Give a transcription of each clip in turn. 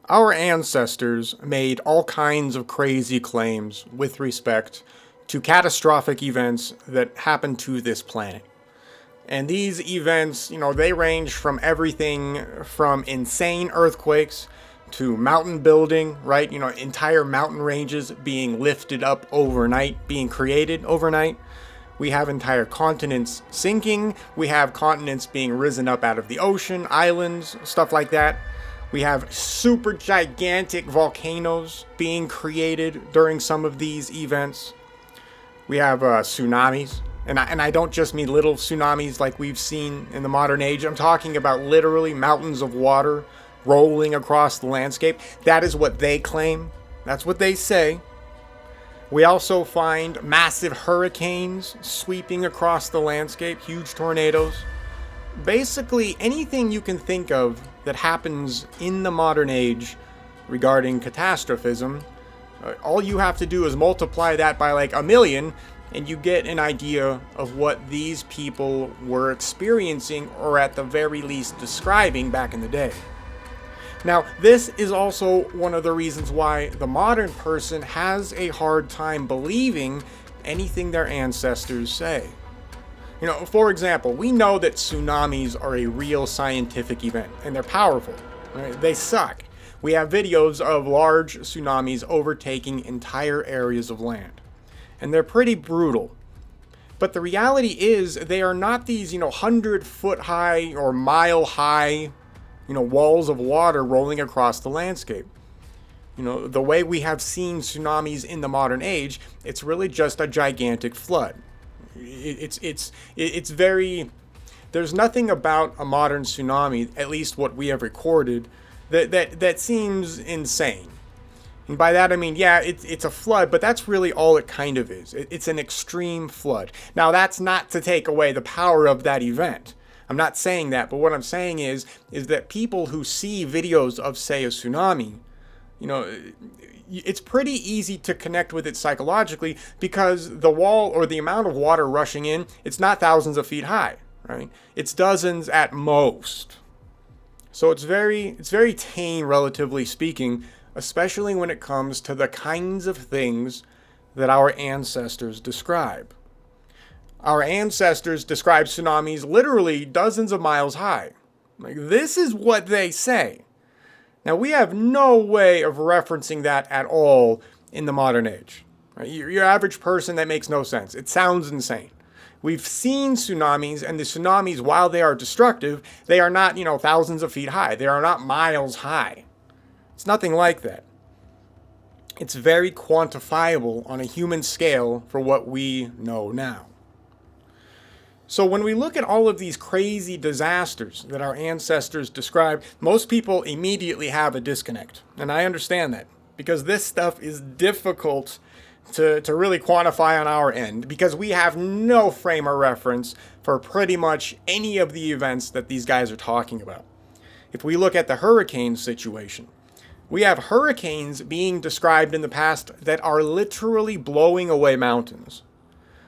Our ancestors made all kinds of crazy claims with respect to catastrophic events that happen to this planet. And these events, they range from everything from insane earthquakes to mountain building, right? Entire mountain ranges being lifted up overnight, being created overnight. We have entire continents sinking. We have continents being risen up out of the ocean, islands, stuff like that. We have super gigantic volcanoes being created during some of these events. We have tsunamis. And I don't just mean little tsunamis like we've seen in the modern age. I'm talking about literally mountains of water rolling across the landscape. That is what they claim. That's what they say. We also find massive hurricanes sweeping across the landscape, huge tornadoes. Basically, anything you can think of that happens in the modern age regarding catastrophism, all you have to do is multiply that by like 1,000,000, and you get an idea of what these people were experiencing, or at the very least describing back in the day. Now, this is also one of the reasons why the modern person has a hard time believing anything their ancestors say. For example, we know that tsunamis are a real scientific event, and they're powerful. Right? They suck. We have videos of large tsunamis overtaking entire areas of land, and they're pretty brutal. But the reality is, they are not these, 100-foot high or mile high, walls of water rolling across the landscape. The way we have seen tsunamis in the modern age, it's really just a gigantic flood. It's very, there's nothing about a modern tsunami, at least what we have recorded, that seems insane. And by that I mean, yeah, it's a flood, but that's really all it kind of is. It's an extreme flood. Now, that's not to take away the power of that event. I'm not saying that, but what I'm saying is that people who see videos of, say, a tsunami, it's pretty easy to connect with it psychologically, because the wall or the amount of water rushing in, it's not thousands of feet high, right? It's dozens at most. So it's very tame, relatively speaking, especially when it comes to the kinds of things that our ancestors describe. Our ancestors describe tsunamis literally dozens of miles high. Like, this is what they say. Now, we have no way of referencing that at all in the modern age. Right? Your average person, that makes no sense. It sounds insane. We've seen tsunamis, and the tsunamis, while they are destructive, they are not, thousands of feet high. They are not miles high. It's nothing like that. It's very quantifiable on a human scale for what we know now. So when we look at all of these crazy disasters that our ancestors described, most people immediately have a disconnect. And I understand that, because this stuff is difficult to really quantify on our end, because we have no frame of reference for pretty much any of the events that these guys are talking about. If we look at the hurricane situation, we have hurricanes being described in the past that are literally blowing away mountains.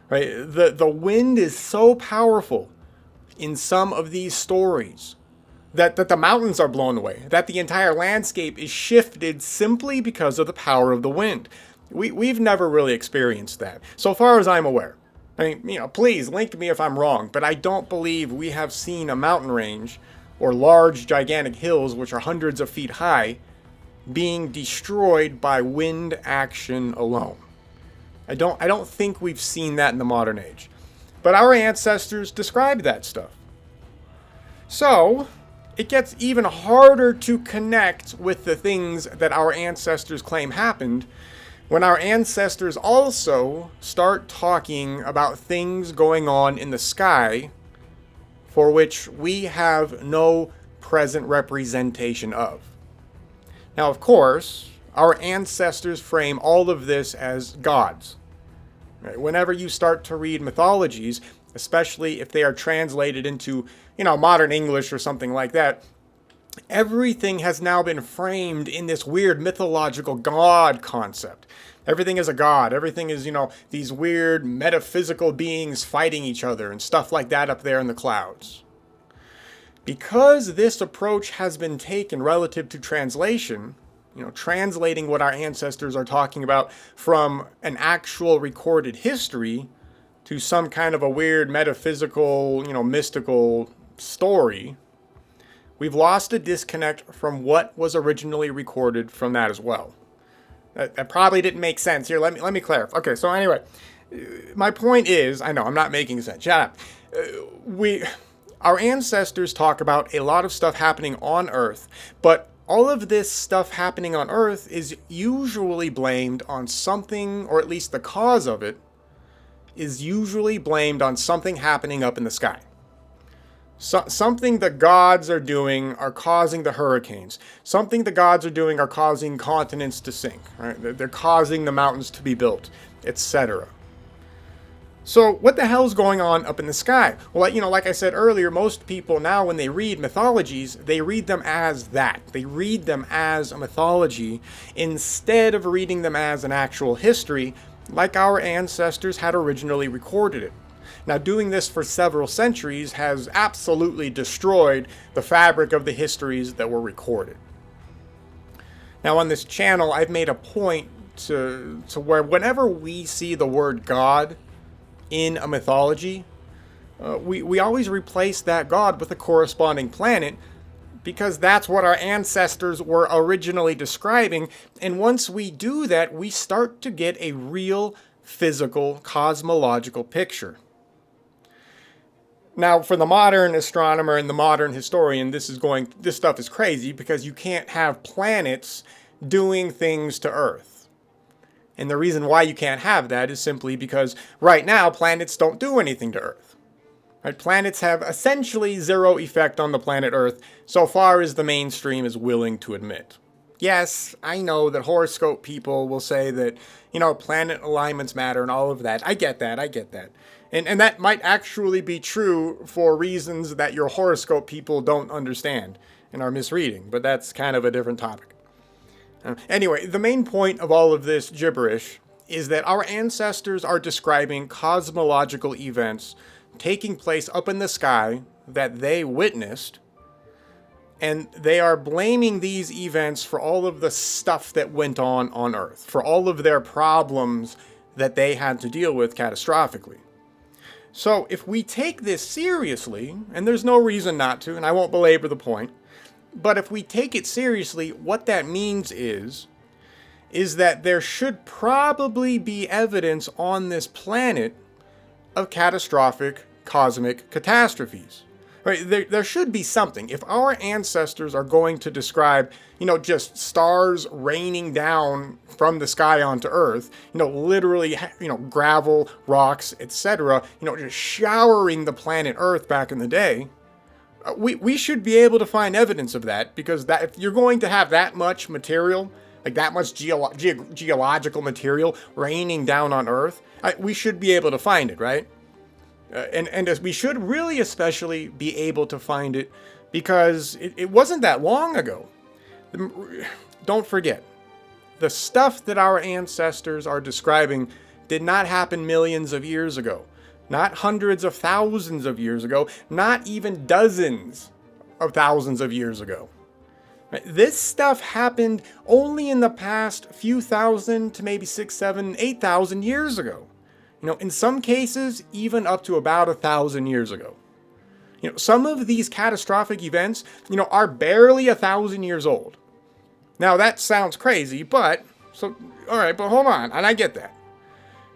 Right? The wind is so powerful in some of these stories that the mountains are blown away, that the entire landscape is shifted simply because of the power of the wind. We've never really experienced that, so far as I'm aware. I mean, please link me if I'm wrong, but I don't believe we have seen a mountain range or large, gigantic hills, which are hundreds of feet high, being destroyed by wind action alone. I don't think we've seen that in the modern age. But our ancestors described that stuff. So, it gets even harder to connect with the things that our ancestors claim happened when our ancestors also start talking about things going on in the sky for which we have no present representation of. Now, of course, our ancestors frame all of this as gods. Right? Whenever you start to read mythologies, especially if they are translated into, modern English or something like that, everything has now been framed in this weird mythological god concept. Everything is a god. Everything is, these weird metaphysical beings fighting each other and stuff like that up there in the clouds. Because this approach has been taken relative to translation, translating what our ancestors are talking about from an actual recorded history to some kind of a weird metaphysical, mystical story, we've lost a disconnect from what was originally recorded from that as well. That probably didn't make sense here. Let me clarify. Okay, so anyway, my point is, I know I'm not making sense. Shut up. Our ancestors talk about a lot of stuff happening on Earth, but all of this stuff happening on Earth is usually blamed on something, or at least the cause of it is usually blamed on something happening up in the sky. Something the gods are doing are causing the hurricanes. Something the gods are doing are causing continents to sink. Right? They're causing the mountains to be built, etc. So what the hell's going on up in the sky? Well, like I said earlier, most people now, when they read mythologies, they read them as that. They read them as a mythology instead of reading them as an actual history, like our ancestors had originally recorded it. Now, doing this for several centuries has absolutely destroyed the fabric of the histories that were recorded. Now, on this channel, I've made a point to where whenever we see the word God in a mythology, we always replace that god with a corresponding planet, because that's what our ancestors were originally describing. And once we do that, we start to get a real physical cosmological picture. Now, for the modern astronomer and the modern historian, this stuff is crazy, because you can't have planets doing things to Earth. And the reason why you can't have that is simply because right now planets don't do anything to Earth. Right? Planets have essentially zero effect on the planet Earth, so far as the mainstream is willing to admit. Yes, I know that horoscope people will say that, planet alignments matter and all of that. I get that. And that might actually be true for reasons that your horoscope people don't understand and are misreading, but that's kind of a different topic. Anyway, the main point of all of this gibberish is that our ancestors are describing cosmological events taking place up in the sky that they witnessed, and they are blaming these events for all of the stuff that went on Earth, for all of their problems that they had to deal with catastrophically. So if we take this seriously, and there's no reason not to, and I won't belabor the point, but if we take it seriously, what that means is that there should probably be evidence on this planet of catastrophic cosmic catastrophes. Right? There should be something. If our ancestors are going to describe, just stars raining down from the sky onto Earth, literally, gravel, rocks, etc., just showering the planet Earth back in the day, we should be able to find evidence of that, because that if you're going to have that much material, like that much geological material raining down on Earth, we should be able to find it, right? And as we should really especially be able to find it, because it wasn't that long ago. Don't forget, the stuff that our ancestors are describing did not happen millions of years ago. Not hundreds of thousands of years ago, not even dozens of thousands of years ago. This stuff happened only in the past few thousand to maybe 6, 7, 8,000 years ago. In some cases, even up to about 1,000 years ago. Some of these catastrophic events, are barely 1,000 years old. Now that sounds crazy, all right, but hold on, and I get that.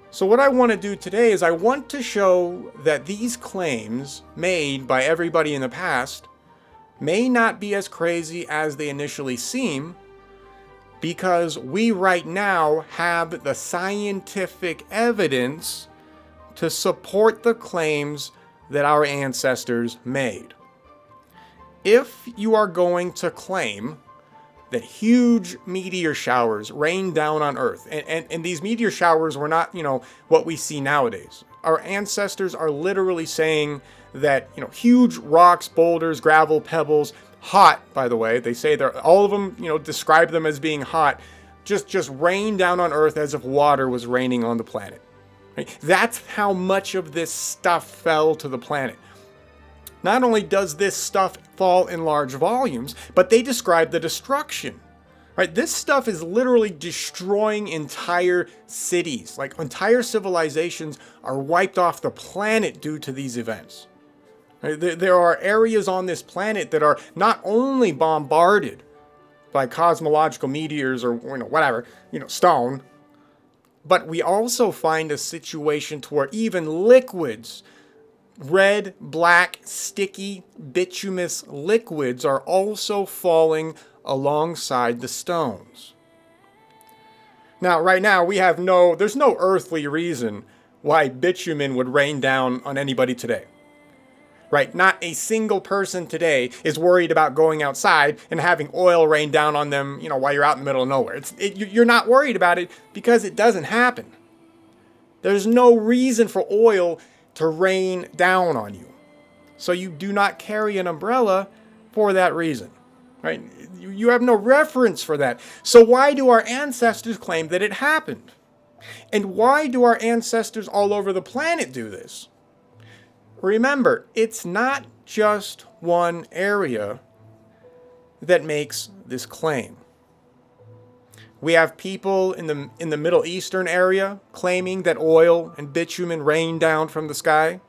So what I want to do today is I want to show that these claims made by everybody in the past may not be as crazy as they initially seem, because we right now have the scientific evidence to support the claims that our ancestors made. If you are going to claim that huge meteor showers rain down on Earth, and these meteor showers were not, what we see nowadays. Our ancestors are literally saying that, huge rocks, boulders, gravel, pebbles, hot, by the way, they say all of them, describe them as being hot, just rain down on Earth as if water was raining on the planet. Right? That's how much of this stuff fell to the planet. Not only does this stuff fall in large volumes, but they describe the destruction. Right? This stuff is literally destroying entire cities. Like entire civilizations are wiped off the planet due to these events. Right? There are areas on this planet that are not only bombarded by cosmological meteors or whatever, stone, but we also find a situation to where even liquids, red, black, sticky, bituminous liquids are also falling alongside the stones. Now, right now, there's no earthly reason why bitumen would rain down on anybody today. Right? Not a single person today is worried about going outside and having oil rain down on them, while you're out in the middle of nowhere. You're not worried about it because it doesn't happen. There's no reason for oil to rain down on you. So you do not carry an umbrella for that reason. Right? You have no reference for that. So why do our ancestors claim that it happened? And why do our ancestors all over the planet do this? Remember, it's not just one area that makes this claim. We have people in the Middle Eastern area claiming that oil and bitumen rain down from the sky.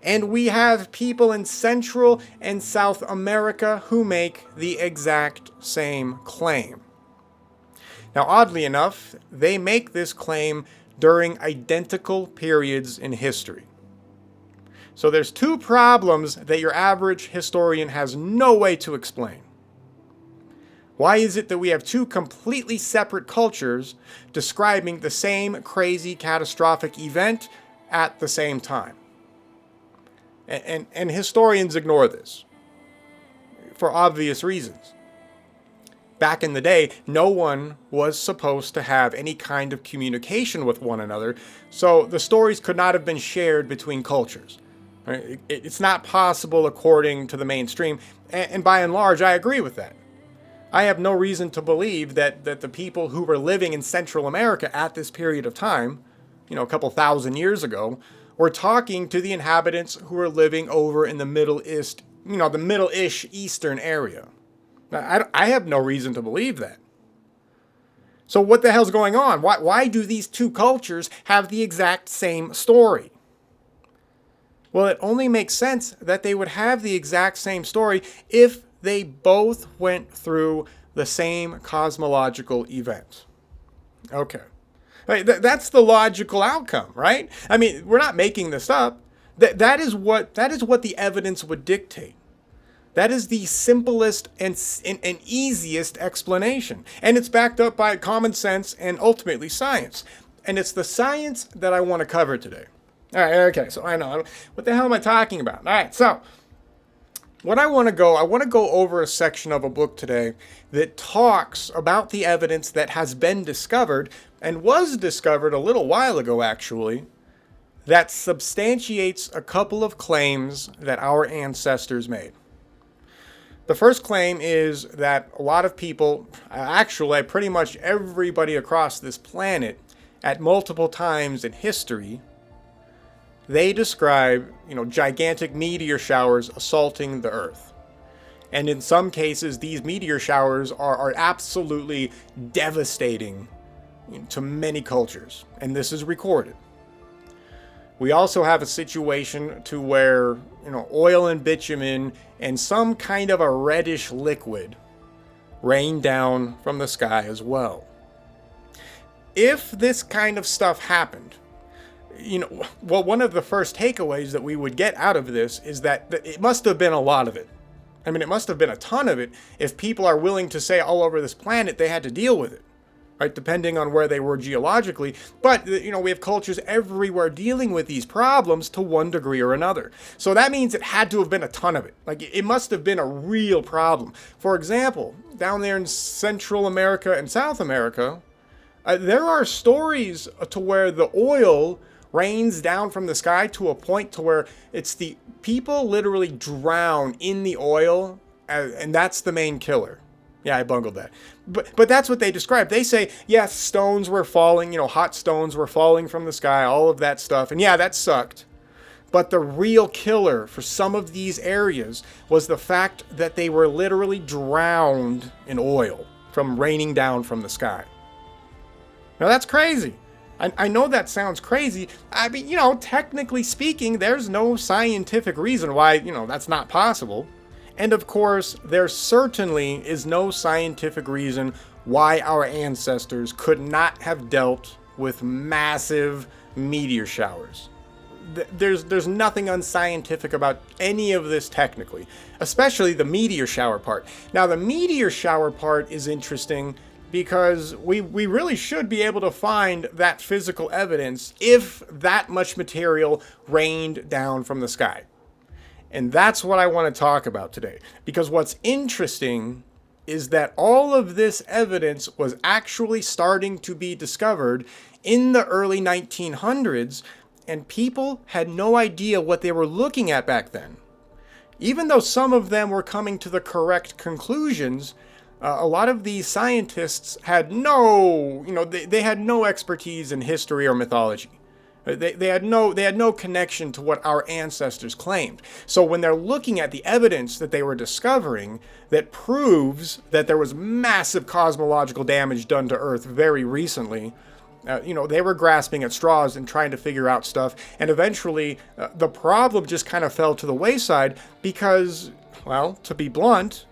And we have people in Central and South America who make the exact same claim. Now, oddly enough, they make this claim during identical periods in history. So there's two problems that your average historian has no way to explain. Why is it that we have two completely separate cultures describing the same crazy catastrophic event at the same time? And historians ignore this for obvious reasons. Back in the day, no one was supposed to have any kind of communication with one another, so the stories could not have been shared between cultures. Right? It's not possible according to the mainstream, and by and large, I agree with that. I have no reason to believe that the people who were living in Central America at this period of time, a couple thousand years ago, were talking to the inhabitants who were living over in the Middle East, the Middle-ish Eastern area. Now, I have no reason to believe that. So what the hell's going on? Why do these two cultures have the exact same story? Well, it only makes sense that they would have the exact same story if they both went through the same cosmological event. Okay. Right, that's the logical outcome, right? I mean, we're not making this up. That is what the evidence would dictate. That is the simplest and easiest explanation. And it's backed up by common sense and ultimately science. And it's the science that I want to cover today. All right, okay, so I know. What the hell am I talking about? All right, so I want to go over a section of a book today that talks about the evidence that has been discovered and was discovered a little while ago, actually, that substantiates a couple of claims that our ancestors made. The first claim is that a lot of people, actually pretty much everybody across this planet, at multiple times in history, they describe, gigantic meteor showers assaulting the Earth. And in some cases, these meteor showers are absolutely devastating to many cultures. And this is recorded. We also have a situation to where, oil and bitumen and some kind of a reddish liquid rain down from the sky as well. If this kind of stuff happened, one of the first takeaways that we would get out of this is that it must have been a lot of it. I mean, it must have been a ton of it if people are willing to say all over this planet they had to deal with it, right? Depending on where they were geologically. But, we have cultures everywhere dealing with these problems to one degree or another. So that means it had to have been a ton of it. Like, it must have been a real problem. For example, down there in Central America and South America, there are stories to where the oil rains down from the sky to a point to where it's the people literally drown in the oil, and that's the main killer. Yeah, I bungled that. But that's what they describe. They say, yes, stones were falling, hot stones were falling from the sky, all of that stuff. And yeah, that sucked. But the real killer for some of these areas was the fact that they were literally drowned in oil. from raining down from the sky. Now that's crazy. I know that sounds crazy. I mean, technically speaking, there's no scientific reason why, that's not possible. And of course, there certainly is no scientific reason why our ancestors could not have dealt with massive meteor showers. There's nothing unscientific about any of this technically, especially the meteor shower part. Now, the meteor shower part is interesting because we really should be able to find that physical evidence if that much material rained down from the sky. And that's what I want to talk about today. Because what's interesting is that all of this evidence was actually starting to be discovered in the early 1900s, and people had no idea what they were looking at back then. Even though some of them were coming to the correct conclusions, a lot of these scientists had they had no expertise in history or mythology. They had no connection to what our ancestors claimed. So when they're looking at the evidence that they were discovering that proves that there was massive cosmological damage done to Earth very recently, they were grasping at straws and trying to figure out stuff. And eventually, the problem just kind of fell to the wayside because, well, to be blunt,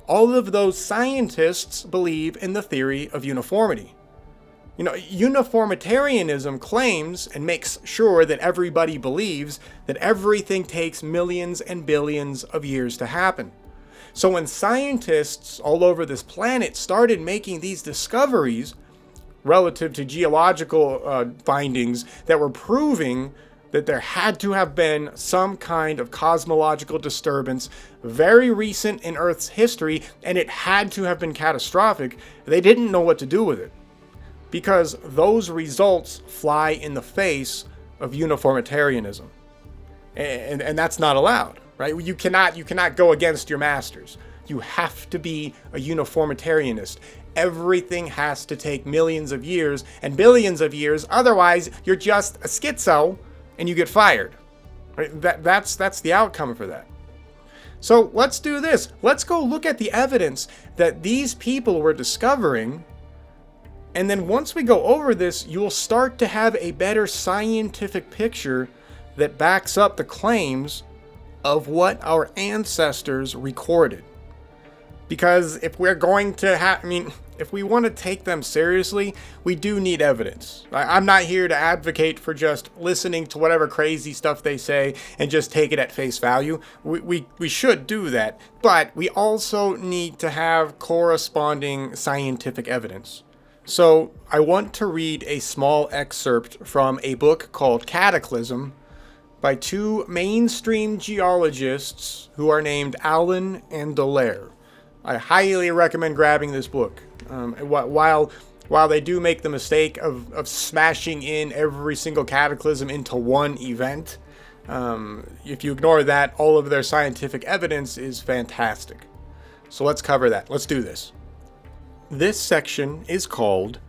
all of those scientists believe in the theory of uniformity. Uniformitarianism claims and makes sure that everybody believes that everything takes millions and billions of years to happen. So when scientists all over this planet started making these discoveries relative to geological findings that were proving that there had to have been some kind of cosmological disturbance very recent in Earth's history, and it had to have been catastrophic, they didn't know what to do with it. Because those results fly in the face of uniformitarianism. And that's not allowed, right? You cannot go against your masters. You have to be a uniformitarianist. Everything has to take millions of years and billions of years, otherwise you're just a schizo and you get fired. Right? That's the outcome for that. So let's do this. Let's go look at the evidence that these people were discovering. And then once we go over this, you'll start to have a better scientific picture that backs up the claims of what our ancestors recorded. Because if we're going to if we want to take them seriously, we do need evidence. I'm not here to advocate for just listening to whatever crazy stuff they say and just take it at face value. We should do that, but we also need to have corresponding scientific evidence. So I want to read a small excerpt from a book called Catastrophism by two mainstream geologists who are named Allen and Dallaire. I highly recommend grabbing this book. While they do make the mistake of smashing in every single cataclysm into one event, if you ignore that, all of their scientific evidence is fantastic. So let's cover that. Let's do this. This section is called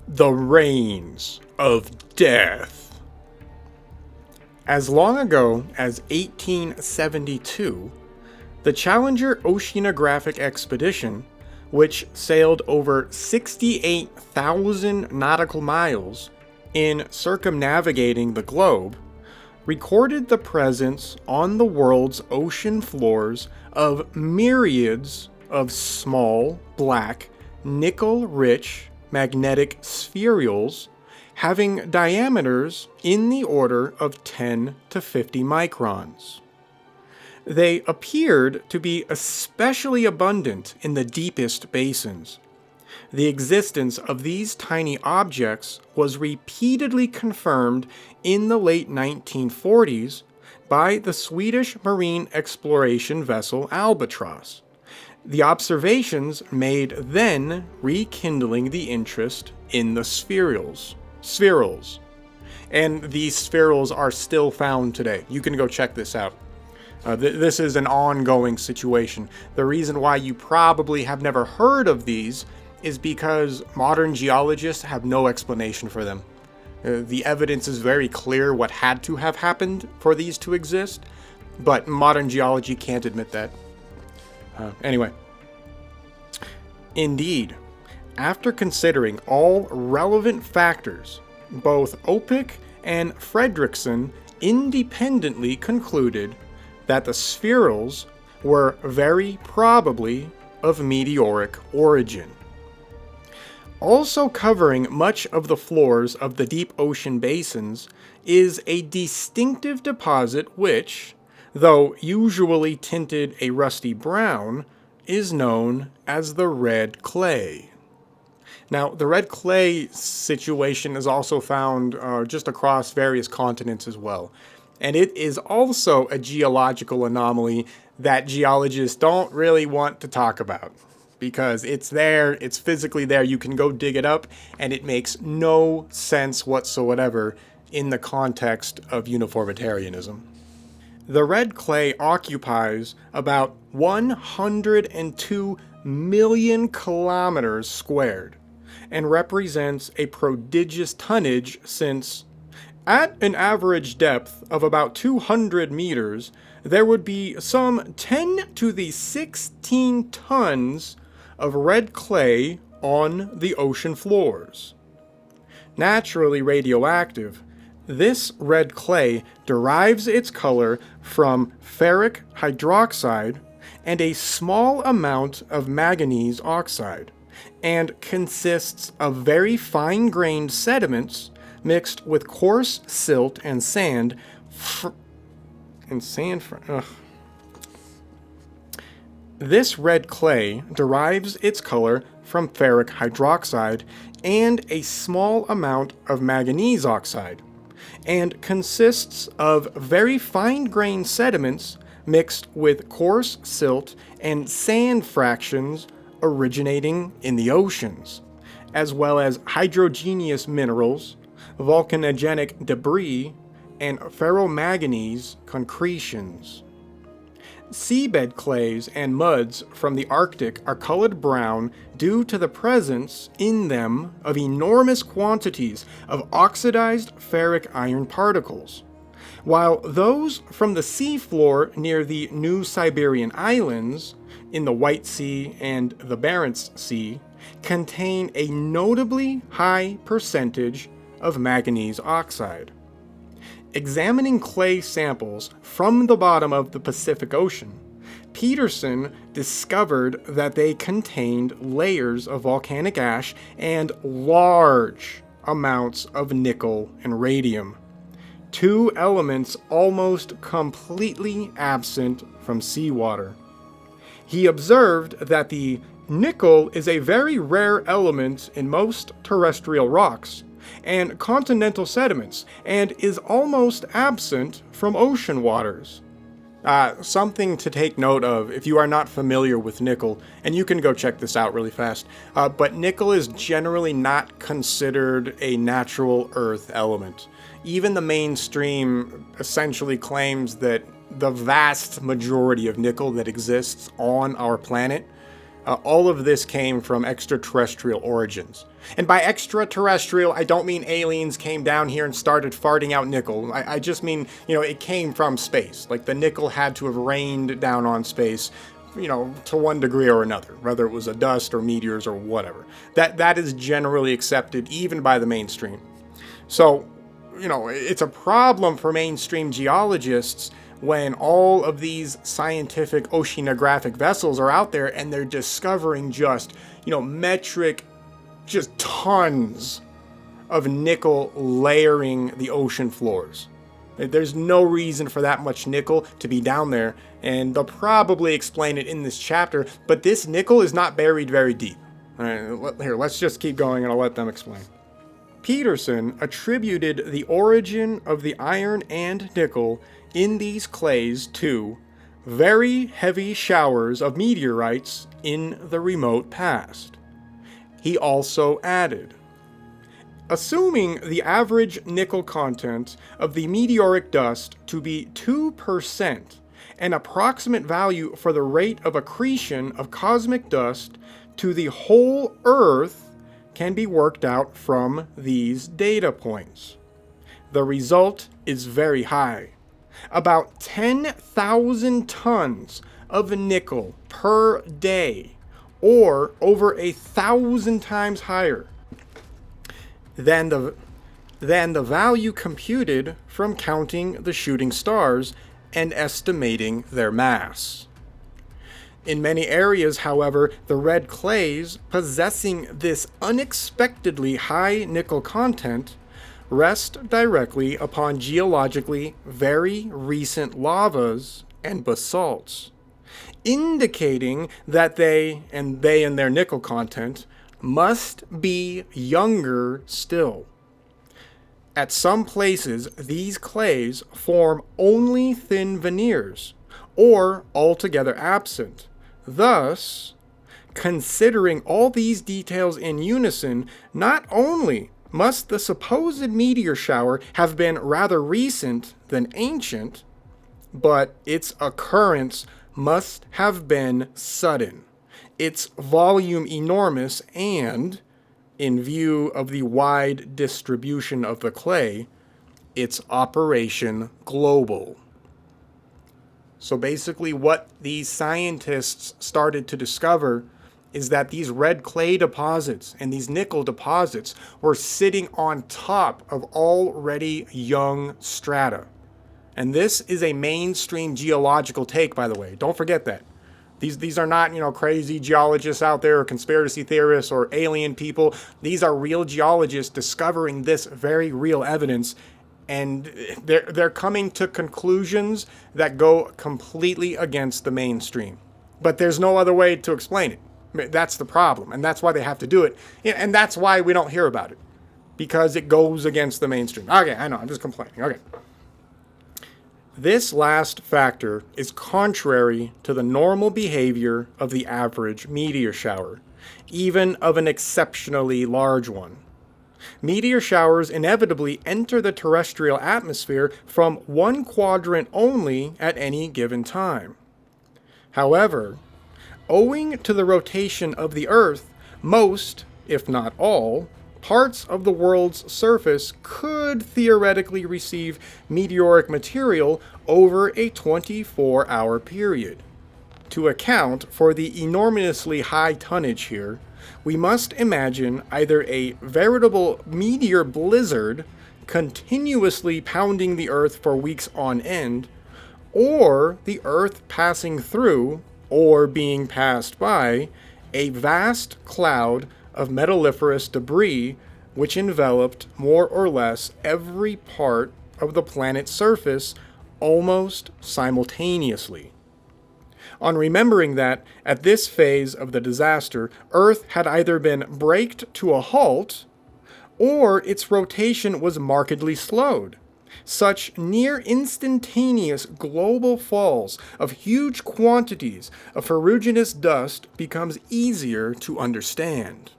The Rains of Death. As long ago as 1872, the Challenger Oceanographic Expedition, which sailed over 68,000 nautical miles in circumnavigating the globe, recorded the presence on the world's ocean floors of myriads of small, black, nickel-rich magnetic spherules having diameters in the order of 10 to 50 microns. They appeared to be especially abundant in the deepest basins. The existence of these tiny objects was repeatedly confirmed in the late 1940s by the Swedish marine exploration vessel Albatross. The observations made then rekindling the interest in the spherules. And these spherules are still found today. You can go check this out. This is an ongoing situation. The reason why you probably have never heard of these is because modern geologists have no explanation for them. The evidence is very clear what had to have happened for these to exist, but modern geology can't admit that. Anyway. Indeed, After considering all relevant factors, both Opic and Fredrickson independently concluded that the spherules were very probably of meteoric origin. Also covering much of the floors of the deep ocean basins is a distinctive deposit which, though usually tinted a rusty brown, is known as the red clay. Now, the red clay situation is also found just across various continents as well. And it is also a geological anomaly that geologists don't really want to talk about. Because it's there, it's physically there, you can go dig it up, and it makes no sense whatsoever in the context of uniformitarianism. The red clay occupies about 102 million kilometers squared and represents a prodigious tonnage since, at an average depth of about 200 meters, there would be some 10 to the 16 tons of red clay on the ocean floors. Naturally radioactive, this red clay derives its color from ferric hydroxide and a small amount of manganese oxide, and consists of very fine-grained sediments mixed with coarse silt and sand. This red clay derives its color from ferric hydroxide and a small amount of manganese oxide, and consists of very fine-grained sediments mixed with coarse silt and sand fractions originating in the oceans, as well as hydrogenous minerals, volcanogenic debris, and ferromanganese concretions. Seabed clays and muds from the Arctic are colored brown due to the presence in them of enormous quantities of oxidized ferric iron particles, while those from the seafloor near the New Siberian Islands, in the White Sea and the Barents Sea, contain a notably high percentage of manganese oxide. Examining clay samples from the bottom of the Pacific Ocean, Peterson discovered that they contained layers of volcanic ash and large amounts of nickel and radium, two elements almost completely absent from seawater. He observed that the nickel is a very rare element in most terrestrial rocks and continental sediments, and is almost absent from ocean waters. Something to take note of if you are not familiar with nickel, and you can go check this out really fast, but nickel is generally not considered a natural earth element. Even the mainstream essentially claims that the vast majority of nickel that exists on our planet, all of this came from extraterrestrial origins. And by extraterrestrial, I don't mean aliens came down here and started farting out nickel. I just mean, it came from space. Like the nickel had to have rained down on space, to one degree or another, whether it was a dust or meteors or whatever. That is generally accepted even by the mainstream. So, it's a problem for mainstream geologists when all of these scientific oceanographic vessels are out there and they're discovering just, metric, just tons of nickel layering the ocean floors. There's no reason for that much nickel to be down there, and they'll probably explain it in this chapter, but this nickel is not buried very deep. All right, here, let's just keep going and I'll let them explain. Peterson attributed the origin of the iron and nickel in these clays to very heavy showers of meteorites in the remote past. He also added, assuming the average nickel content of the meteoric dust to be 2%, an approximate value for the rate of accretion of cosmic dust to the whole Earth can be worked out from these data points. The result is very high. About 10,000 tons of nickel per day, or over 1,000 times higher than the value computed from counting the shooting stars and estimating their mass. In many areas, however, the red clays possessing this unexpectedly high nickel content rest directly upon geologically very recent lavas and basalts, indicating that they and their nickel content must be younger still. At some places, these clays form only thin veneers, or altogether absent. Thus, considering all these details in unison, not only must the supposed meteor shower have been rather recent than ancient, but its occurrence must have been sudden, its volume enormous, and, in view of the wide distribution of the clay, its operation global. So basically what these scientists started to discover is that these red clay deposits and these nickel deposits were sitting on top of already young strata. And this is a mainstream geological take, by the way. Don't forget that. These are not, crazy geologists out there or conspiracy theorists or alien people. These are real geologists discovering this very real evidence, and they're coming to conclusions that go completely against the mainstream. But there's no other way to explain it. That's the problem, and that's why they have to do it. And that's why we don't hear about it, because it goes against the mainstream. Okay, I know, I'm just complaining. Okay. This last factor is contrary to the normal behavior of the average meteor shower, even of an exceptionally large one. Meteor showers inevitably enter the terrestrial atmosphere from one quadrant only at any given time. However, owing to the rotation of the Earth, most, if not all, parts of the world's surface could theoretically receive meteoric material over a 24-hour period. To account for the enormously high tonnage here, we must imagine either a veritable meteor blizzard continuously pounding the Earth for weeks on end, or the Earth passing through, or being passed by, a vast cloud of metalliferous debris which enveloped more or less every part of the planet's surface almost simultaneously. On remembering that, at this phase of the disaster, Earth had either been braked to a halt, or its rotation was markedly slowed. Such near instantaneous global falls of huge quantities of ferruginous dust becomes easier to understand.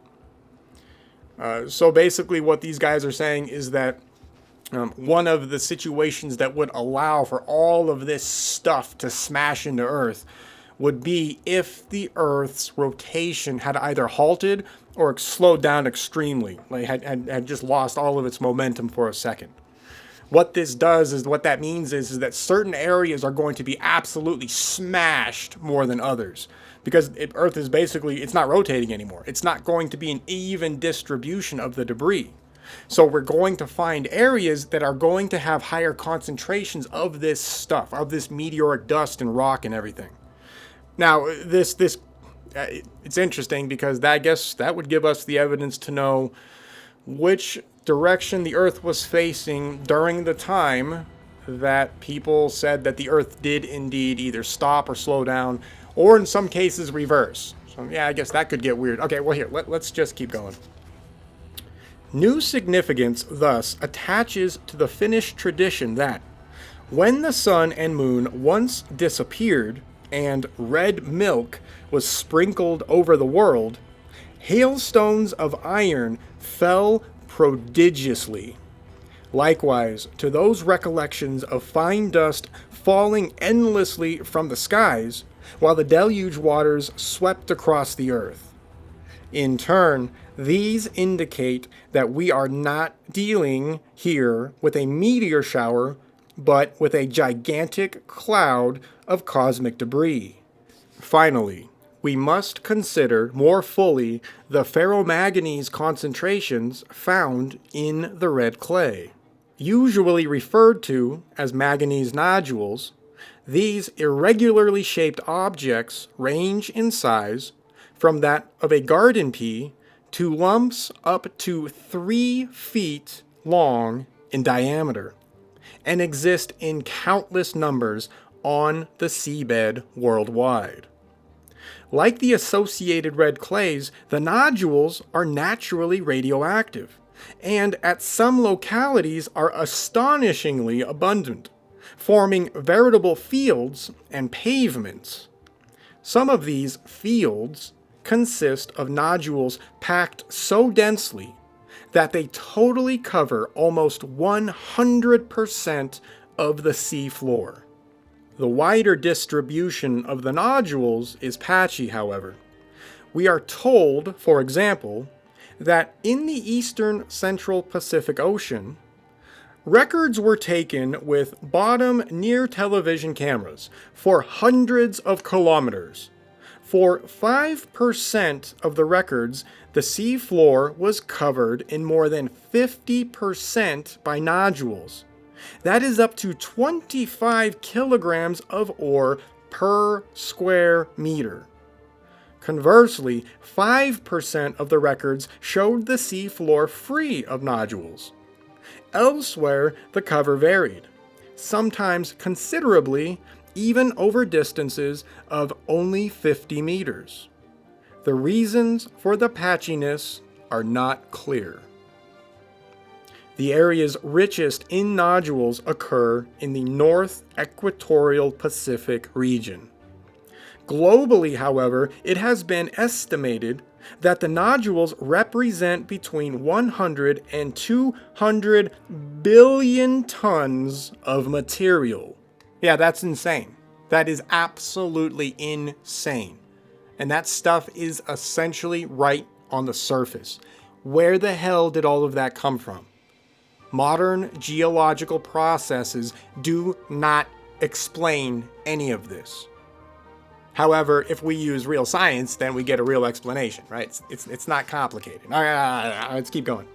So basically what these guys are saying is that one of the situations that would allow for all of this stuff to smash into Earth would be if the Earth's rotation had either halted or slowed down extremely, like had just lost all of its momentum for a second. What that means is that certain areas are going to be absolutely smashed more than others, because Earth is basically, it's not rotating anymore. It's not going to be an even distribution of the debris. So we're going to find areas that are going to have higher concentrations of this stuff, of this meteoric dust and rock and everything. Now, it's interesting because I guess that would give us the evidence to know which direction the Earth was facing during the time that people said that the Earth did indeed either stop or slow down, or in some cases reverse. So yeah, I guess that could get weird. Okay, well here, let's just keep going. New significance thus attaches to the Finnish tradition that, when the sun and moon once disappeared and red milk was sprinkled over the world, hailstones of iron fell prodigiously. Likewise, to those recollections of fine dust falling endlessly from the skies, while the deluge waters swept across the earth. In turn, these indicate that we are not dealing here with a meteor shower, but with a gigantic cloud of cosmic debris. Finally, we must consider more fully the ferromanganese concentrations found in the red clay. Usually referred to as manganese nodules, these irregularly shaped objects range in size from that of a garden pea to lumps up to 3 feet long in diameter, and exist in countless numbers on the seabed worldwide. Like the associated red clays, the nodules are naturally radioactive, and at some localities are astonishingly abundant, forming veritable fields and pavements. Some of these fields consist of nodules packed so densely that they totally cover almost 100% of the sea floor. The wider distribution of the nodules is patchy, however. We are told, for example, that in the eastern central Pacific Ocean, records were taken with bottom near television cameras for hundreds of kilometers. For 5% of the records, the sea floor was covered in more than 50% by nodules. That is up to 25 kilograms of ore per square meter. Conversely, 5% of the records showed the sea floor free of nodules. Elsewhere, the cover varied, sometimes considerably, even over distances of only 50 meters. The reasons for the patchiness are not clear. The areas richest in nodules occur in the North Equatorial Pacific region. Globally, however, it has been estimated that the nodules represent between 100 and 200 billion tons of material. Yeah, that's insane. That is absolutely insane. And that stuff is essentially right on the surface. Where the hell did all of that come from? Modern geological processes do not explain any of this. However, if we use real science, then we get a real explanation, right? It's not complicated. All right, let's keep going.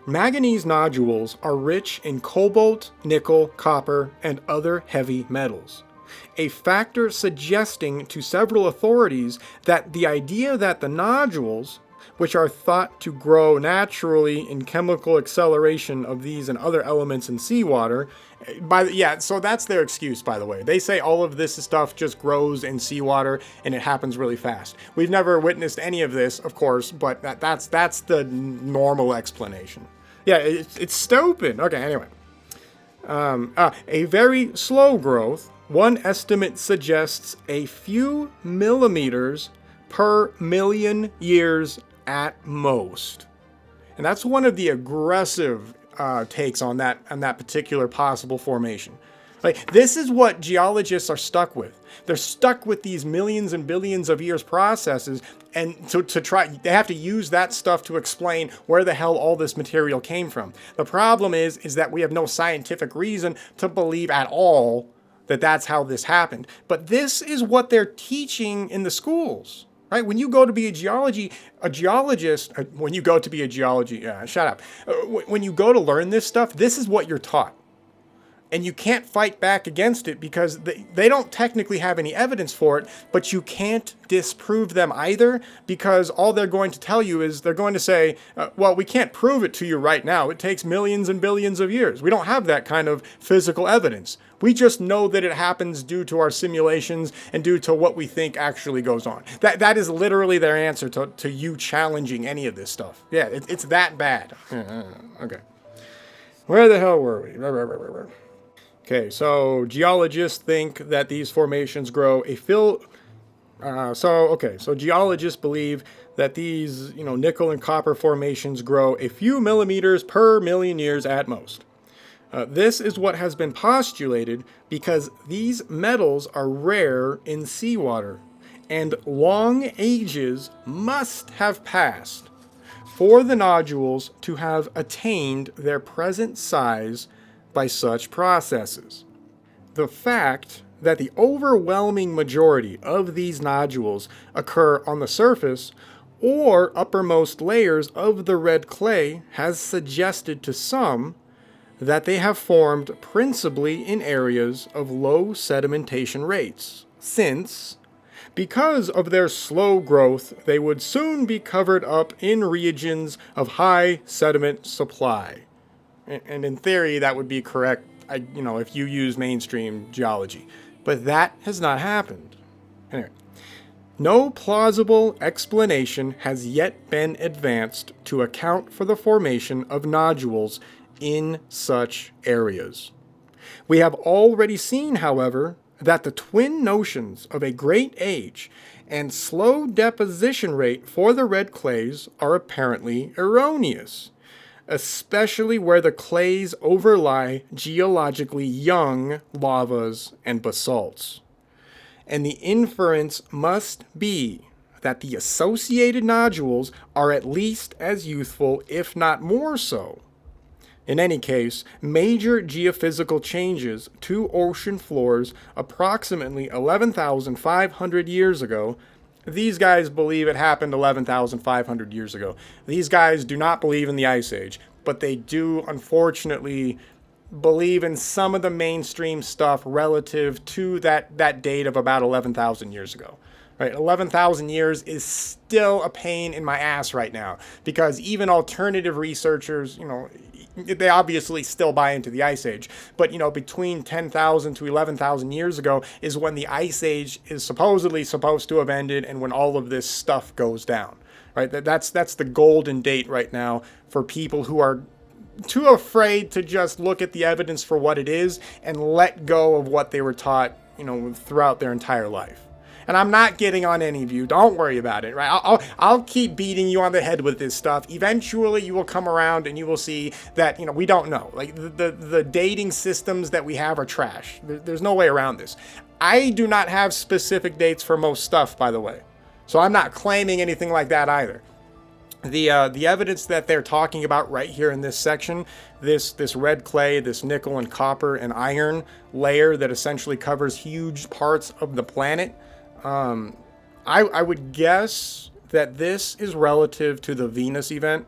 Manganese nodules are rich in cobalt, nickel, copper, and other heavy metals, a factor suggesting to several authorities that the idea that the nodules, which are thought to grow naturally in chemical acceleration of these and other elements in seawater. So that's their excuse, by the way. They say all of this stuff just grows in seawater and it happens really fast. We've never witnessed any of this, of course, but that's the normal explanation. Yeah, it's stupid. Okay, anyway. A very slow growth. One estimate suggests a few millimeters per million years at most. And that's one of the aggressive takes on that particular possible formation. Like, this is what geologists are stuck with. They're stuck with these millions and billions of years processes, and they have to use that stuff to explain where the hell all this material came from. The problem is that we have no scientific reason to believe at all that that's how this happened. But this is what they're teaching in the schools. Right? When you go to be when you go to learn this stuff, this is what you're taught. And you can't fight back against it because they don't technically have any evidence for it, but you can't disprove them either, because all they're going to tell you is they're going to say, well, we can't prove it to you right now. It takes millions and billions of years. We don't have that kind of physical evidence. We just know that it happens due to our simulations and due to what we think actually goes on. That is literally their answer to you challenging any of this stuff. Yeah, it's that bad. Okay. Where the hell were we? Okay, so geologists think that these formations grow so geologists believe that these, nickel and copper formations grow a few millimeters per million years at most. This is what has been postulated because these metals are rare in seawater, and long ages must have passed for the nodules to have attained their present size by such processes. The fact that the overwhelming majority of these nodules occur on the surface or uppermost layers of the red clay has suggested to some that they have formed principally in areas of low sedimentation rates, since, because of their slow growth, they would soon be covered up in regions of high sediment supply. And in theory, that would be correct, if you use mainstream geology. But that has not happened. Anyway, no plausible explanation has yet been advanced to account for the formation of nodules in such areas. We have already seen, however, that the twin notions of a great age and slow deposition rate for the red clays are apparently erroneous, especially where the clays overlie geologically young lavas and basalts. And the inference must be that the associated nodules are at least as youthful, if not more so. In any case, major geophysical changes to ocean floors approximately 11,500 years ago. These guys believe it happened 11,500 years ago. These guys do not believe in the Ice Age, but they do, unfortunately, believe in some of the mainstream stuff relative to that date of about 11,000 years ago. Right, 11,000 years is still a pain in my ass right now, because even alternative researchers, they obviously still buy into the Ice Age. But, between 10,000 to 11,000 years ago is when the Ice Age is supposedly supposed to have ended and when all of this stuff goes down. Right, that's the golden date right now for people who are too afraid to just look at the evidence for what it is and let go of what they were taught, throughout their entire life. And I'm not getting on any of you. Don't worry about it, right? I'll keep beating you on the head with this stuff. Eventually, you will come around and you will see that, we don't know. Like, the dating systems that we have are trash. There's no way around this. I do not have specific dates for most stuff, by the way. So I'm not claiming anything like that either. The evidence that they're talking about right here in this section, this red clay, this nickel and copper and iron layer that essentially covers huge parts of the planet, I would guess that this is relative to the Venus event,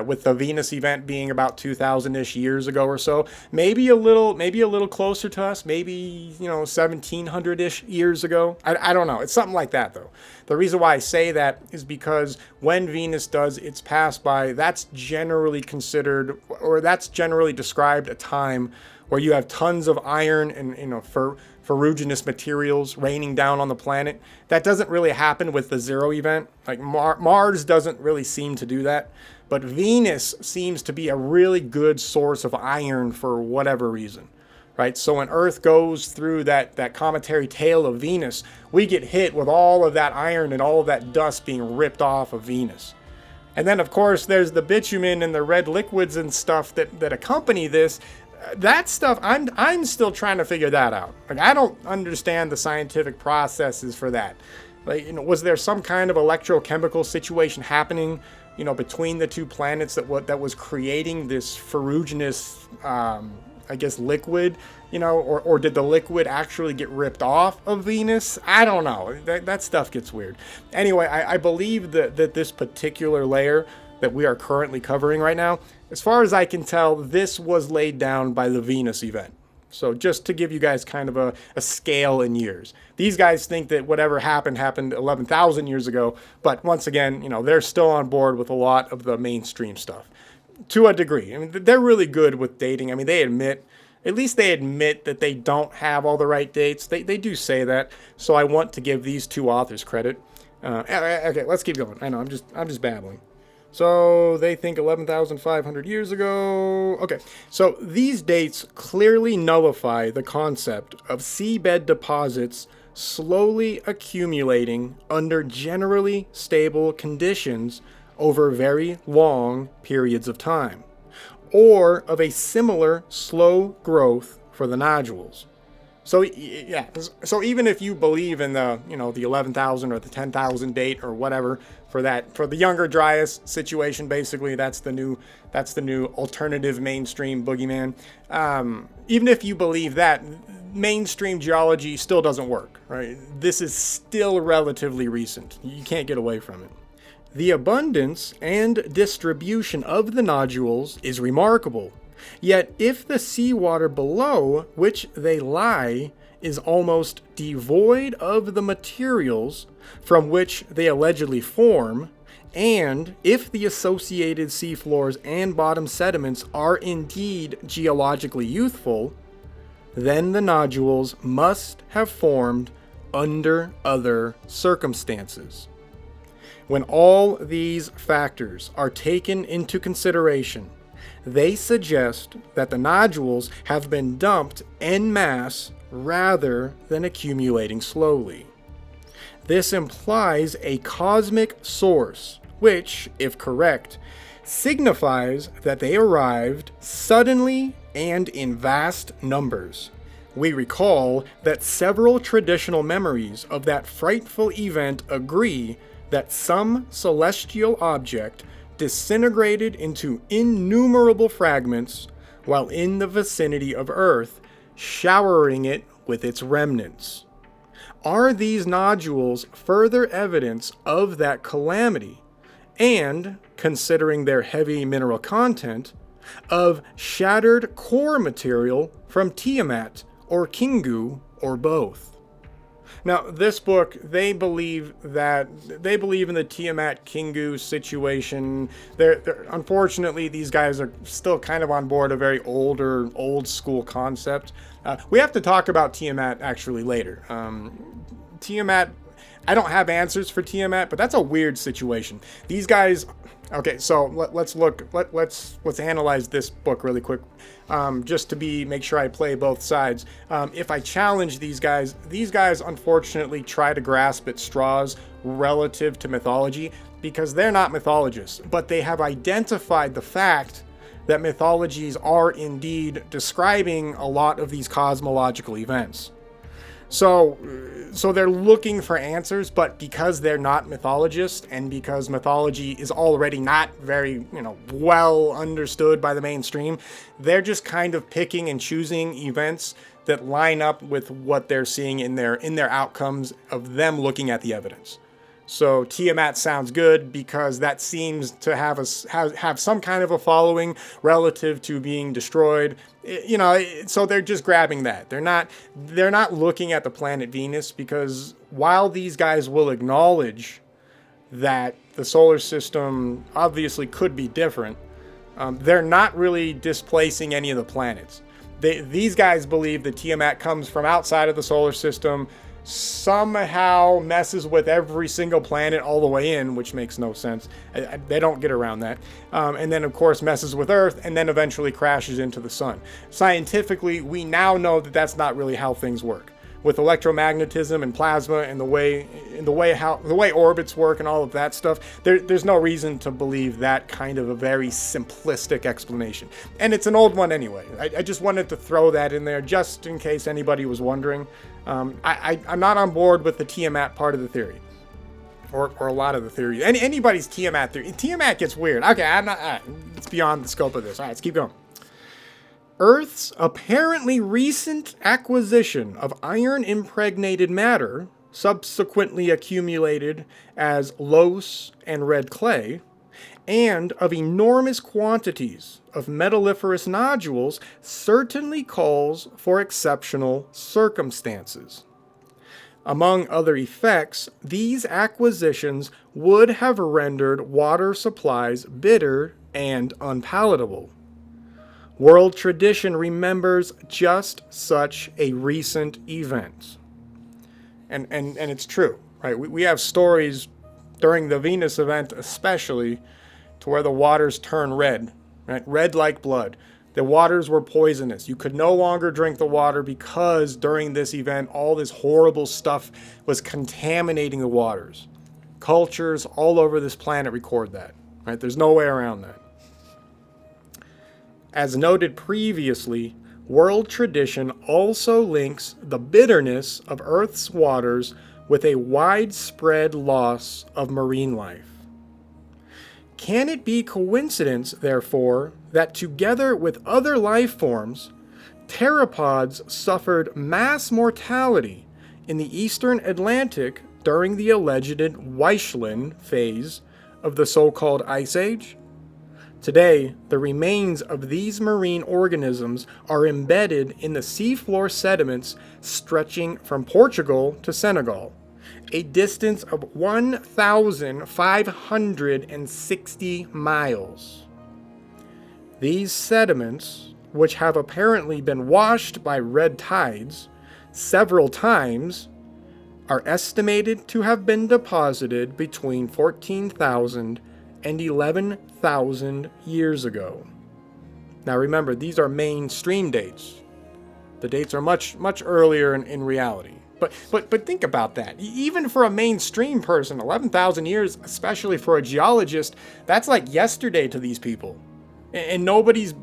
with the Venus event being about 2,000-ish years ago or so. Maybe a little closer to us, maybe 1,700-ish years ago. I don't know. It's something like that, though. The reason why I say that is because when Venus does its pass by, that's generally considered, or that's generally described a time where you have tons of iron and ferruginous materials raining down on the planet. That doesn't really happen with the zero event. Like Mars doesn't really seem to do that, but Venus seems to be a really good source of iron for whatever reason, right? So when Earth goes through that cometary tail of Venus, we get hit with all of that iron and all of that dust being ripped off of Venus. And then, of course, there's the bitumen and the red liquids and stuff that accompany this. That stuff, I'm still trying to figure that out. Like, I don't understand the scientific processes for that. Like, was there some kind of electrochemical situation happening, between the two planets that was creating this ferruginous, liquid, or did the liquid actually get ripped off of Venus? I don't know. That stuff gets weird. Anyway, I believe that this particular layer that we are currently covering right now, as far as I can tell, this was laid down by the Venus event. So just to give you guys kind of a scale in years. These guys think that whatever happened 11,000 years ago, but once again, they're still on board with a lot of the mainstream stuff. To a degree. I mean, they're really good with dating. I mean, at least they admit that they don't have all the right dates. They do say that, so I want to give these two authors credit. Okay, let's keep going. I know, I'm just babbling. So they think 11,500 years ago. Okay, so these dates clearly nullify the concept of seabed deposits slowly accumulating under generally stable conditions over very long periods of time, or of a similar slow growth for the nodules. So yeah, so even if you believe in the the 11,000 or the 10,000 date or whatever for the Younger Dryas situation, basically that's the new alternative mainstream boogeyman. Even if you believe that, mainstream geology still doesn't work, right? This is still relatively recent. You can't get away from it. The abundance and distribution of the nodules is remarkable. Yet, if the seawater below which they lie is almost devoid of the materials from which they allegedly form, and if the associated seafloors and bottom sediments are indeed geologically youthful, then the nodules must have formed under other circumstances. When all these factors are taken into consideration, they suggest that the nodules have been dumped en masse rather than accumulating slowly. This implies a cosmic source, which, if correct, signifies that they arrived suddenly and in vast numbers. We recall that several traditional memories of that frightful event agree that some celestial object disintegrated into innumerable fragments while in the vicinity of Earth, showering it with its remnants. Are these nodules further evidence of that calamity, and, considering their heavy mineral content, of shattered core material from Tiamat or Kingu or both? Now, this book, they believe in the Tiamat Kingu situation. Unfortunately, these guys are still kind of on board a very old school concept. We have to talk about Tiamat actually later. Tiamat, I don't have answers for Tiamat, but that's a weird situation. These guys. Okay, so let's analyze this book really quick, just to make sure I play both sides. If I challenge these guys unfortunately try to grasp at straws relative to mythology because they're not mythologists, but they have identified the fact that mythologies are indeed describing a lot of these cosmological events. So they're looking for answers, but because they're not mythologists and because mythology is already not very, well understood by the mainstream, they're just kind of picking and choosing events that line up with what they're seeing in their outcomes of them looking at the evidence. So Tiamat sounds good because that seems to have some kind of a following relative to being destroyed. So they're just grabbing that. They're not looking at the planet Venus, because while these guys will acknowledge that the solar system obviously could be different, they're not really displacing any of the planets. These guys believe that Tiamat comes from outside of the solar system, somehow messes with every single planet all the way in, which makes no sense. They don't get around that. And then, of course, messes with Earth and then eventually crashes into the sun. Scientifically, we now know that that's not really how things work. With electromagnetism and plasma and the way orbits work and all of that stuff, there's no reason to believe that kind of a very simplistic explanation. And it's an old one anyway. I just wanted to throw that in there just in case anybody was wondering. I'm not on board with the Tiamat part of the theory, or a lot of the theory. Anybody's Tiamat theory. Tiamat gets weird. Okay, I'm not. It's beyond the scope of this. All right, let's keep going. Earth's apparently recent acquisition of iron-impregnated matter, subsequently accumulated as loess and red clay, and of enormous quantities of metalliferous nodules certainly calls for exceptional circumstances. Among other effects, these acquisitions would have rendered water supplies bitter and unpalatable. World tradition remembers just such a recent event. And it's true, right? We have stories during the Venus event especially to where the waters turn red, right? Red like blood. The waters were poisonous. You could no longer drink the water because during this event, all this horrible stuff was contaminating the waters. Cultures all over this planet record that, right? There's no way around that. As noted previously, world tradition also links the bitterness of Earth's waters with a widespread loss of marine life. Can it be coincidence, therefore, that together with other life forms, pteropods suffered mass mortality in the eastern Atlantic during the alleged Weichlin phase of the so-called Ice Age? Today, the remains of these marine organisms are embedded in the seafloor sediments stretching from Portugal to Senegal, a distance of 1,560 miles. These sediments, which have apparently been washed by red tides several times, are estimated to have been deposited between 14,000 and 11,000 years ago. Now remember, these are mainstream dates. The dates are much earlier in reality. But think about that. Even for a mainstream person, 11,000 years, especially for a geologist, that's like yesterday to these people. And nobody's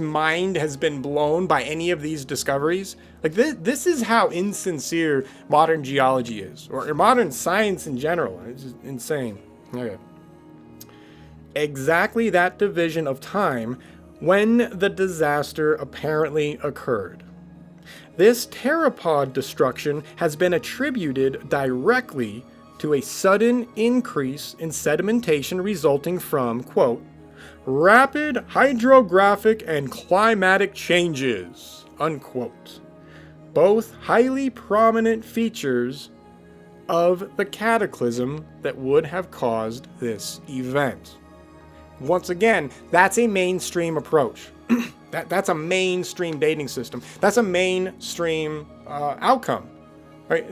mind has been blown by any of these discoveries. Like this is how insincere modern geology is, or modern science in general. It's just insane. Okay. Exactly that division of time when the disaster apparently occurred. This pteropod destruction has been attributed directly to a sudden increase in sedimentation resulting from, quote, rapid hydrographic and climatic changes, unquote. Both highly prominent features of the cataclysm that would have caused this event. Once again, that's a mainstream approach. That's a mainstream dating system. That's a mainstream outcome. Right?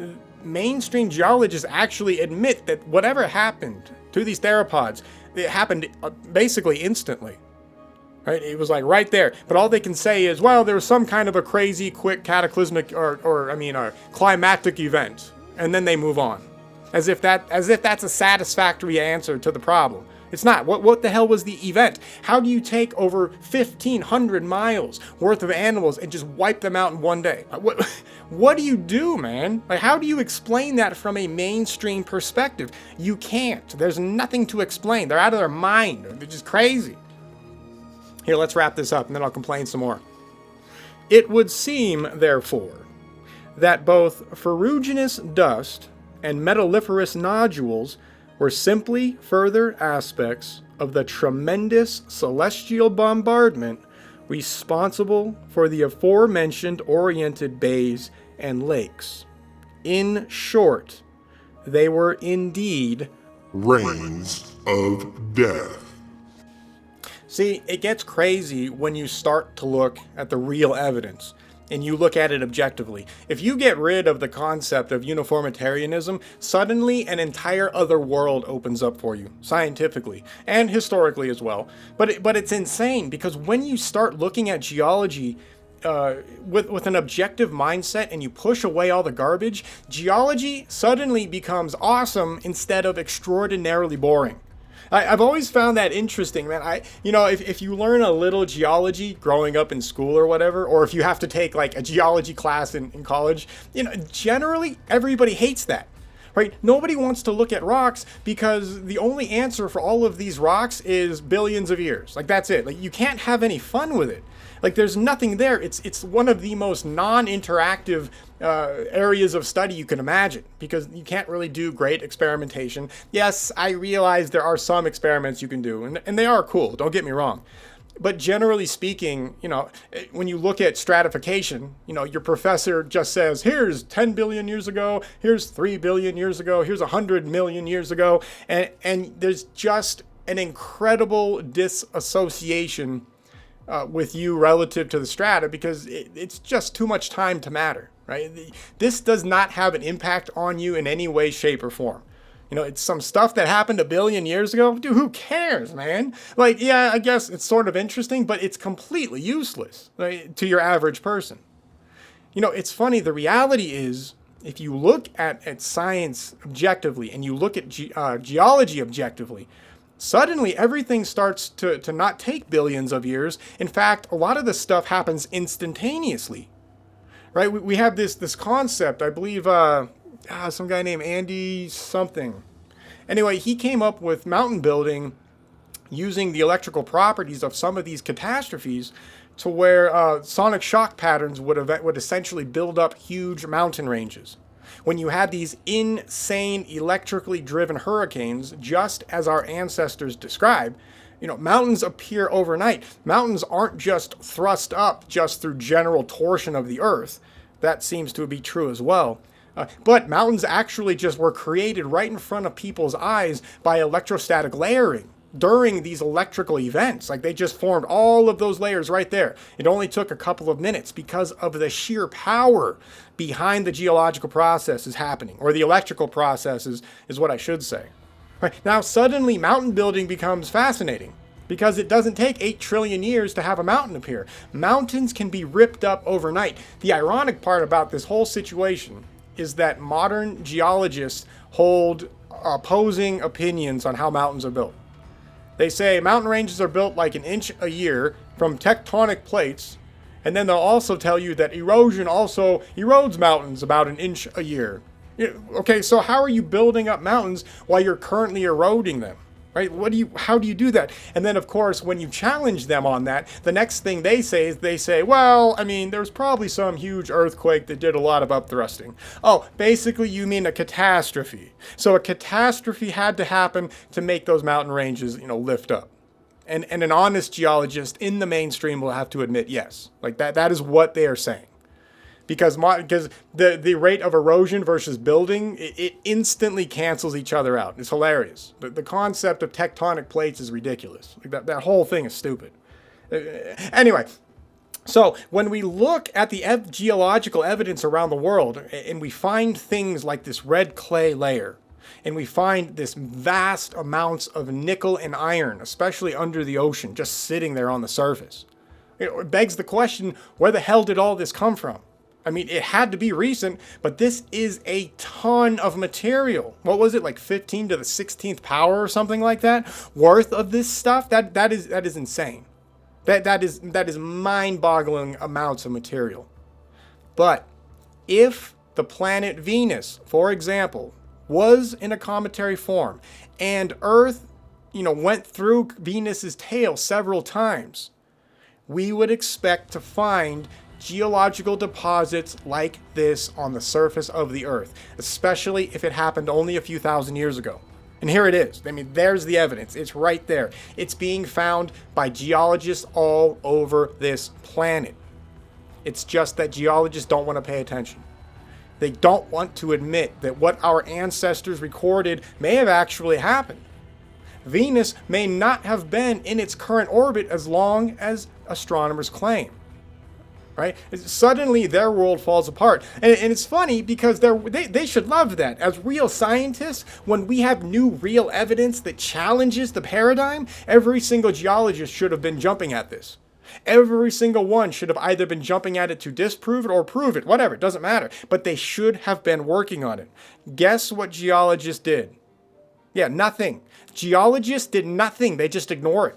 Mainstream geologists actually admit that whatever happened to these theropods, it happened basically instantly. Right? It was like right there. But all they can say is, well, there was some kind of a crazy, quick, cataclysmic, or climatic event, and then they move on, as if that's a satisfactory answer to the problem. It's not. What the hell was the event? How do you take over 1,500 miles worth of animals and just wipe them out in one day? What do you do, man? Like, how do you explain that from a mainstream perspective? You can't. There's nothing to explain. They're out of their mind. They're just crazy. Here, let's wrap this up, and then I'll complain some more. It would seem, therefore, that both ferruginous dust and metalliferous nodules were simply further aspects of the tremendous celestial bombardment responsible for the aforementioned oriented bays and lakes. In short, they were indeed rains of death. See, it gets crazy when you start to look at the real evidence and you look at it objectively. If you get rid of the concept of uniformitarianism, suddenly an entire other world opens up for you, scientifically and historically as well. But it's insane, because when you start looking at geology with an objective mindset and you push away all the garbage, geology suddenly becomes awesome instead of extraordinarily boring. I've always found that interesting, man. If you learn a little geology growing up in school or whatever, or if you have to take like a geology class in college, generally everybody hates that, right? Nobody wants to look at rocks because the only answer for all of these rocks is billions of years. Like, that's it. Like, you can't have any fun with it. Like, there's nothing there. It's one of the most non-interactive areas of study you can imagine, because you can't really do great experimentation. Yes, I realize there are some experiments you can do, and they are cool, don't get me wrong. But generally speaking, when you look at stratification, your professor just says, here's 10 billion years ago, here's 3 billion years ago, here's 100 million years ago, and there's just an incredible disassociation with you relative to the strata, because it's just too much time to matter, right? This does not have an impact on you in any way, shape, or form. It's some stuff that happened a billion years ago. Dude, who cares, man? Like, yeah, I guess it's sort of interesting, but it's completely useless, right, to your average person. It's funny. The reality is, if you look at science objectively and you look at geology objectively, suddenly everything starts to not take billions of years. In fact, a lot of this stuff happens instantaneously, right? We have this concept, I believe, some guy named Andy something. Anyway, he came up with mountain building using the electrical properties of some of these catastrophes to where sonic shock patterns would essentially build up huge mountain ranges. When you had these insane electrically driven hurricanes, just as our ancestors described, mountains appear overnight. Mountains aren't just thrust up just through general torsion of the earth. That seems to be true as well. But mountains actually just were created right in front of people's eyes by electrostatic layering during these electrical events. Like, they just formed all of those layers right there. It only took a couple of minutes because of the sheer power behind the geological processes happening, or the electrical processes is what I should say. Right. Now, suddenly mountain building becomes fascinating because it doesn't take 8 trillion years to have a mountain appear. Mountains can be ripped up overnight. The ironic part about this whole situation is that modern geologists hold opposing opinions on how mountains are built. They say mountain ranges are built like an inch a year from tectonic plates, and then they'll also tell you that erosion also erodes mountains about an inch a year. Okay, so how are you building up mountains while you're currently eroding them? Right? How do you do that? And then, of course, when you challenge them on that, the next thing they say is well, there's probably some huge earthquake that did a lot of upthrusting. Oh, basically you mean a catastrophe. So a catastrophe had to happen to make those mountain ranges, lift up. And an honest geologist in the mainstream will have to admit, yes, like that is what they are saying. Because the rate of erosion versus building, it instantly cancels each other out. It's hilarious. The concept of tectonic plates is ridiculous. Like that whole thing is stupid. Anyway, so when we look at the geological evidence around the world, and we find things like this red clay layer, and we find this vast amounts of nickel and iron, especially under the ocean, just sitting there on the surface, it begs the question, where the hell did all this come from? It had to be recent, but this is a ton of material. What was it, like 15 to the 16th power or something like that worth of this stuff? That is insane. That is mind-boggling amounts of material. But if the planet Venus, for example, was in a cometary form, and Earth, went through Venus's tail several times, we would expect to find geological deposits like this on the surface of the Earth, especially if it happened only a few thousand years ago. And here it is. There's the evidence. It's right there. It's being found by geologists all over this planet. It's just that geologists don't want to pay attention. They don't want to admit that what our ancestors recorded may have actually happened. Venus may not have been in its current orbit as long as astronomers claim. Right? Suddenly their world falls apart. And it's funny because they should love that. As real scientists, when we have new real evidence that challenges the paradigm, every single geologist should have been jumping at this. Every single one should have either been jumping at it to disprove it or prove it, whatever, it doesn't matter. But they should have been working on it. Guess what geologists did? Yeah, nothing. Geologists did nothing. They just ignore it.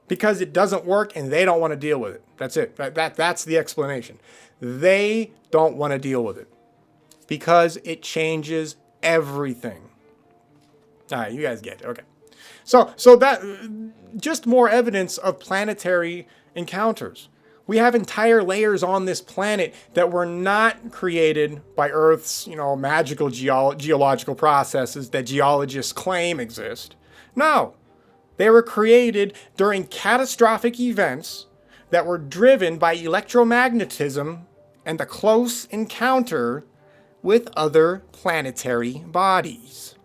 Because it doesn't work and they don't want to deal with it. That's it. That's the explanation. They don't want to deal with it. Because it changes everything. All right, you guys get it. Okay. So that just more evidence of planetary encounters. We have entire layers on this planet that were not created by Earth's, magical geological processes that geologists claim exist. No. They were created during catastrophic events that were driven by electromagnetism and the close encounter with other planetary bodies.